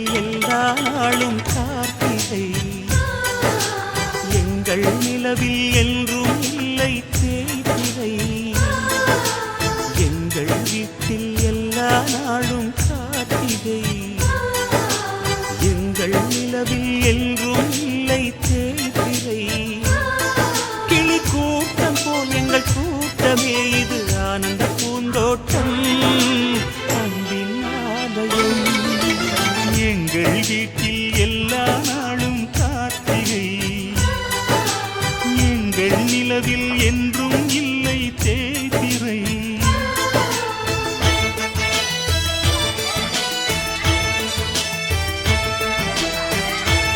எல்லா நாளும் கார்த்திகை. எங்கள் நிலவில் என்றும் இல்லை தேய்பிறை. எங்கள் வீட்டில் எல்லா நாளும் கார்த்திகை. எங்கள் நிலவில் என்றும் இல்லை தேய்பிறை. கிளி கூட்டம் போல் எங்கள் கூட்டமே இது ஆனந்த பூந்தோட்டம் அன்பின் ஆலயம். எங்கள் வீட்டில் எல்லா நாளும் கார்த்திகை. எங்கள் நிலவில் என்று